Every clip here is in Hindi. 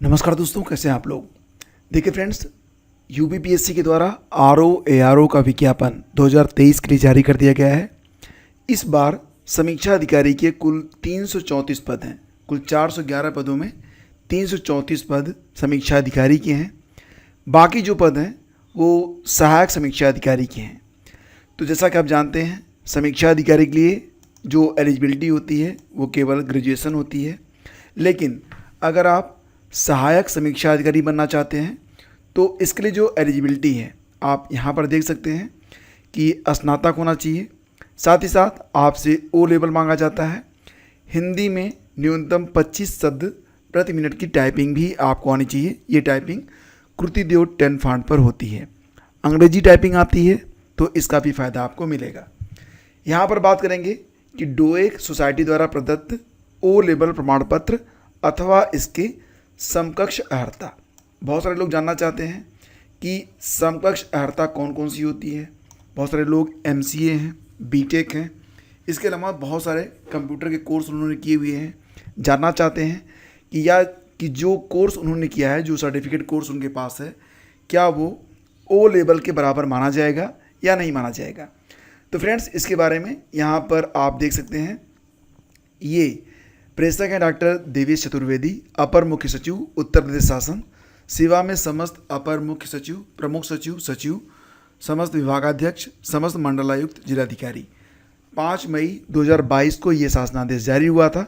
नमस्कार दोस्तों, कैसे हैं आप लोग। देखिए फ्रेंड्स, यूपीपीएससी के द्वारा आरओ का विज्ञापन 2023 के लिए जारी कर दिया गया है। इस बार समीक्षा अधिकारी के कुल 334 पद हैं। कुल 411 पदों में 334 पद समीक्षा अधिकारी के हैं। बाकी जो पद हैं वो सहायक समीक्षा अधिकारी के हैं। तो जैसा कि आप जानते हैं, समीक्षा अधिकारी के लिए जो एलिजिबिलिटी होती है वो केवल ग्रेजुएशन होती है। लेकिन अगर आप सहायक समीक्षा अधिकारी बनना चाहते हैं तो इसके लिए जो एलिजिबिलिटी है आप यहाँ पर देख सकते हैं कि स्नातक होना चाहिए। साथ ही साथ आपसे ओ लेवल मांगा जाता है। हिंदी में न्यूनतम 25 शब्द प्रति मिनट की टाइपिंग भी आपको आनी चाहिए। ये टाइपिंग कृतिदेव 10 फॉन्ट पर होती है। अंग्रेजी टाइपिंग आती है तो इसका भी फ़ायदा आपको मिलेगा। यहाँ पर बात करेंगे कि डोएक सोसाइटी द्वारा प्रदत्त ओ लेवल प्रमाण पत्र अथवा इसके समकक्ष अर्हता। बहुत सारे लोग जानना चाहते हैं कि समकक्ष अर्हता कौन कौन सी होती है। बहुत सारे लोग एमसीए हैं, बीटेक हैं, इसके अलावा बहुत सारे कंप्यूटर के कोर्स उन्होंने किए हुए हैं। जानना चाहते हैं कि जो कोर्स उन्होंने किया है, जो सर्टिफिकेट कोर्स उनके पास है, क्या वो ओ लेवल के बराबर माना जाएगा या नहीं माना जाएगा। तो फ्रेंड्स, इसके बारे में यहाँ पर आप देख सकते हैं। ये प्रेषक हैं डॉक्टर देवेश चतुर्वेदी, अपर मुख्य सचिव उत्तर प्रदेश शासन। सेवा में समस्त अपर मुख्य सचिव, प्रमुख सचिव, सचिव, समस्त विभागाध्यक्ष, समस्त मंडलायुक्त, जिलाधिकारी। 5 मई 2022 को ये शासनादेश जारी हुआ था।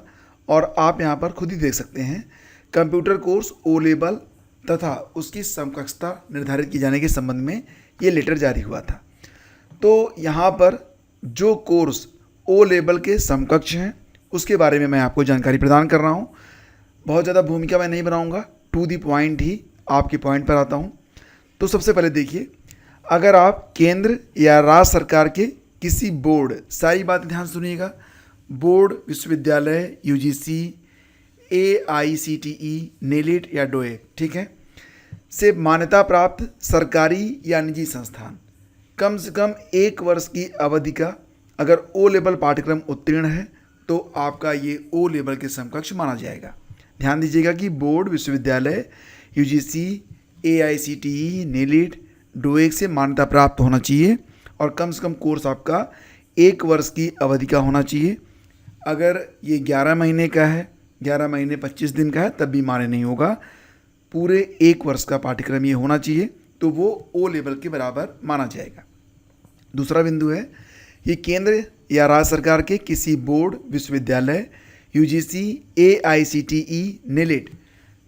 और आप यहाँ पर खुद ही देख सकते हैं, कंप्यूटर कोर्स ओ लेवल तथा उसकी समकक्षता निर्धारित किए जाने के संबंध में ये लेटर जारी हुआ था। तो यहाँ पर जो कोर्स ओ लेवल के समकक्ष हैं उसके बारे में मैं आपको जानकारी प्रदान कर रहा हूँ। बहुत ज़्यादा भूमिका मैं नहीं बनाऊँगा, टू दी पॉइंट ही आपके पॉइंट पर आता हूँ। तो सबसे पहले देखिए, अगर आप केंद्र या राज्य सरकार के किसी बोर्ड, सारी बातें ध्यान सुनिएगा, बोर्ड, विश्वविद्यालय, यूजीसी, एआईसीटीई, नेलिट या डोएक, ठीक है, से मान्यता प्राप्त सरकारी या निजी संस्थान कम से कम 1 वर्ष की अवधि का अगर ओ लेवल पाठ्यक्रम उत्तीर्ण है तो आपका ये ओ लेवल के समकक्ष माना जाएगा। ध्यान दीजिएगा कि बोर्ड, विश्वविद्यालय, यूजीसी, एआईसीटीई, नेलिट, डोएक से मान्यता प्राप्त होना चाहिए और कम से कम कोर्स आपका 1 वर्ष की अवधि का होना चाहिए। अगर ये 11 महीने का है, 11 महीने 25 दिन का है, तब भी मान्य नहीं होगा। पूरे 1 वर्ष का पाठ्यक्रम ये होना चाहिए तो वो ओ लेवल के बराबर माना जाएगा। दूसरा बिंदु है, ये केंद्र या राज्य सरकार के किसी बोर्ड, विश्वविद्यालय, यूजीसी, एआईसीटीई, नेलिट,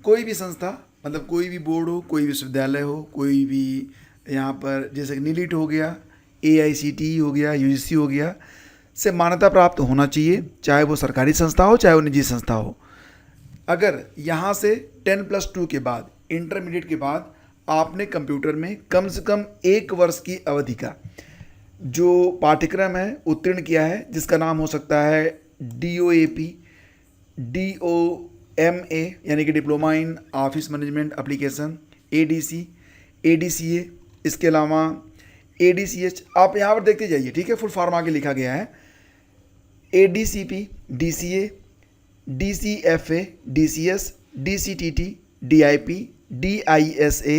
कोई भी संस्था, मतलब कोई भी बोर्ड हो, कोई विश्वविद्यालय हो, कोई भी यहाँ पर जैसे नेलिट हो गया, एआईसीटीई हो गया, यूजीसी हो गया, से मान्यता प्राप्त होना चाहिए, चाहे वो सरकारी संस्था हो चाहे वो निजी संस्था हो। अगर यहाँ से 10+2 के बाद, इंटरमीडिएट के बाद आपने कंप्यूटर में कम से कम 1 वर्ष की अवधि का जो पाठ्यक्रम है उत्तीर्ण किया है, जिसका नाम हो सकता है DOAP, DOMA यानी कि diploma in office management application, ADC, ADCA, इसके अलावा ADCH, आप यहाँ पर देखते जाइए, ठीक है, फुल फॉर्म आगे लिखा गया है। ADCP, DCA, DCFA, DCS, DCTT, DIP, DISA,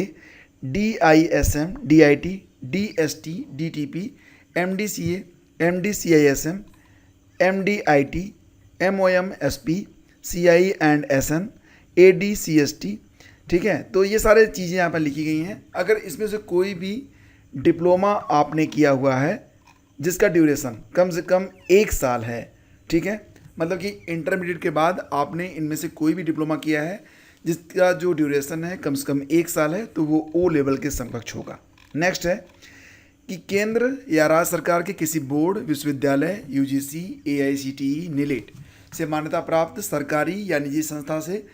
DISM, DIT, DST, DTP, MDCA, MDCISM, MDIT, MOMSP, CI and SN, ADCST, ठीक है। तो ये सारे चीज़ें यहाँ पर लिखी गई हैं। अगर इसमें से कोई भी डिप्लोमा आपने किया हुआ है जिसका ड्यूरेशन कम से कम 1 साल है, ठीक है, मतलब कि इंटरमीडिएट के बाद आपने इनमें से कोई भी डिप्लोमा किया है जिसका जो ड्यूरेशन है कम से कम 1 साल है, तो वो ओ लेवल के समकक्ष होगा। नेक्स्ट है कि केंद्र या राज्य सरकार के किसी बोर्ड, विश्वविद्यालय, यूजीसी, एआईसीटीई, नेलिट से मान्यता प्राप्त सरकारी या निजी संस्था से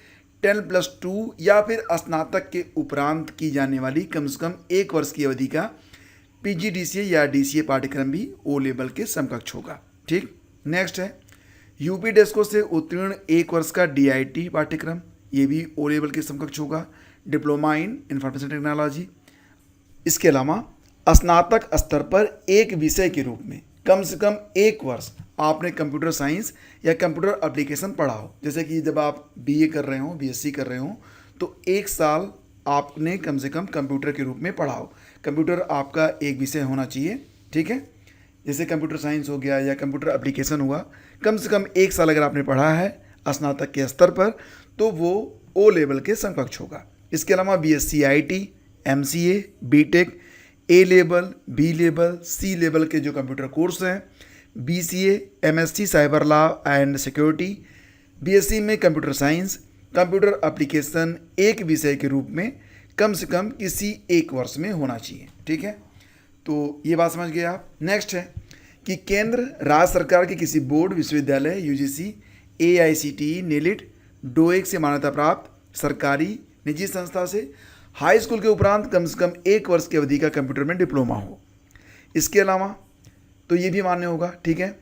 10+2 या फिर स्नातक के उपरांत की जाने वाली कम से कम 1 वर्ष की अवधि का PGDCA या DCA पाठ्यक्रम भी ओ लेवल के समकक्ष होगा, ठीक। नेक्स्ट है यूपी डेस्को से उत्तीर्ण 1 वर्ष का DIT पाठ्यक्रम, ये भी ओ लेवल के समकक्ष होगा। डिप्लोमा इन इंफॉर्मेशन टेक्नोलॉजी, इसके अलावा स्नातक स्तर पर एक विषय के रूप में कम से कम 1 वर्ष आपने कंप्यूटर साइंस या कंप्यूटर एप्लीकेशन पढ़ा हो। जैसे कि जब आप BA कर रहे हो, BSc कर रहे हो, तो 1 साल आपने कम से कम कंप्यूटर के रूप में पढ़ा हो। कंप्यूटर आपका एक विषय होना चाहिए, ठीक है। जैसे कंप्यूटर साइंस हो गया या कंप्यूटर एप्लीकेशन हुआ, कम से कम 1 साल अगर आपने पढ़ा है स्नातक के स्तर पर, तो वो ओ लेवल के समकक्ष होगा। इसके अलावा BSc IT, MCA, BTech, A level, B level, C level के जो कंप्यूटर कोर्स हैं, BCA, MSc cyber law and security, BSc में कंप्यूटर साइंस, कंप्यूटर एप्लीकेशन एक विषय के रूप में कम से कम किसी 1 वर्ष में होना चाहिए, ठीक है। तो ये बात समझ गए आप। नेक्स्ट है कि केंद्र राज्य सरकार के किसी बोर्ड, विश्वविद्यालय, UGC, AICTE, NILIT, DOEIC से मान्यता प्राप्त सरकारी निजी संस्था से हाई स्कूल के उपरांत कम से कम 1 वर्ष की अवधि का कंप्यूटर में डिप्लोमा हो। इसके अलावा तो ये भी मान्य होगा, ठीक है।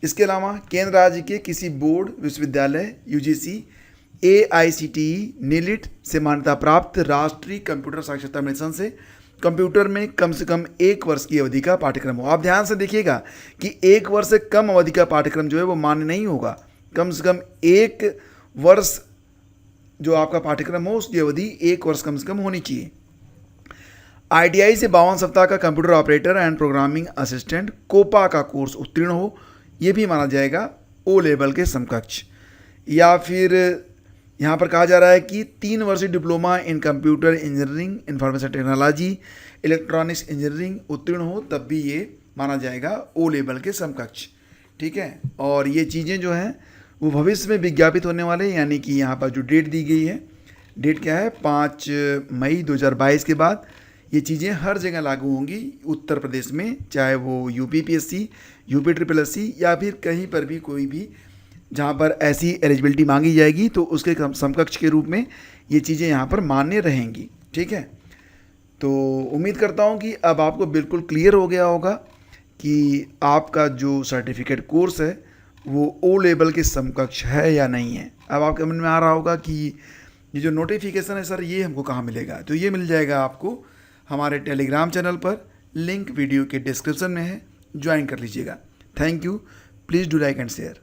इसके अलावा केंद्र राज्य के किसी बोर्ड, विश्वविद्यालय, UGC, AICTE, NILIT से मान्यता प्राप्त राष्ट्रीय कंप्यूटर साक्षरता मिशन से कंप्यूटर में कम से कम 1 वर्ष की अवधि का पाठ्यक्रम हो। आप ध्यान से देखिएगा कि 1 वर्ष से कम अवधि का पाठ्यक्रम जो है वो मान्य नहीं होगा। कम से कम 1 वर्ष जो आपका पाठ्यक्रम हो उसकी अवधि 1 वर्ष कम से कम होनी चाहिए। ITI से 52 सप्ताह का computer operator and programming assistant COPA का कोर्स उत्तीर्ण हो, ये भी माना जाएगा ओ लेवल के समकक्ष। या फिर यहाँ पर कहा जा रहा है कि 3 वर्षीय diploma in computer engineering, information technology, electronics engineering उत्तीर्ण हो, तब भी ये माना जाएगा ओ लेवल के समकक्ष, ठीक है। और ये चीज़ें जो हैं वो भविष्य में विज्ञापित होने वाले, यानी कि यहाँ पर जो डेट दी गई है, डेट क्या है 5 मई 2022 के बाद ये चीज़ें हर जगह लागू होंगी उत्तर प्रदेश में, चाहे वो UPPSC, UPSSC या फिर कहीं पर भी कोई भी जहाँ पर ऐसी एलिजिबिलिटी मांगी जाएगी तो उसके समकक्ष के रूप में ये चीज़ें यहाँ पर मान्य रहेंगी, ठीक है। तो उम्मीद करता हूँ कि अब आपको बिल्कुल क्लियर हो गया होगा कि आपका जो सर्टिफिकेट कोर्स है वो ओ लेवल के समकक्ष है या नहीं है। अब आपके मन में आ रहा होगा कि ये जो नोटिफिकेशन है सर ये हमको कहाँ मिलेगा, तो ये मिल जाएगा आपको हमारे टेलीग्राम चैनल पर, लिंक वीडियो के डिस्क्रिप्शन में है, ज्वाइन कर लीजिएगा। Thank you, please do like and share.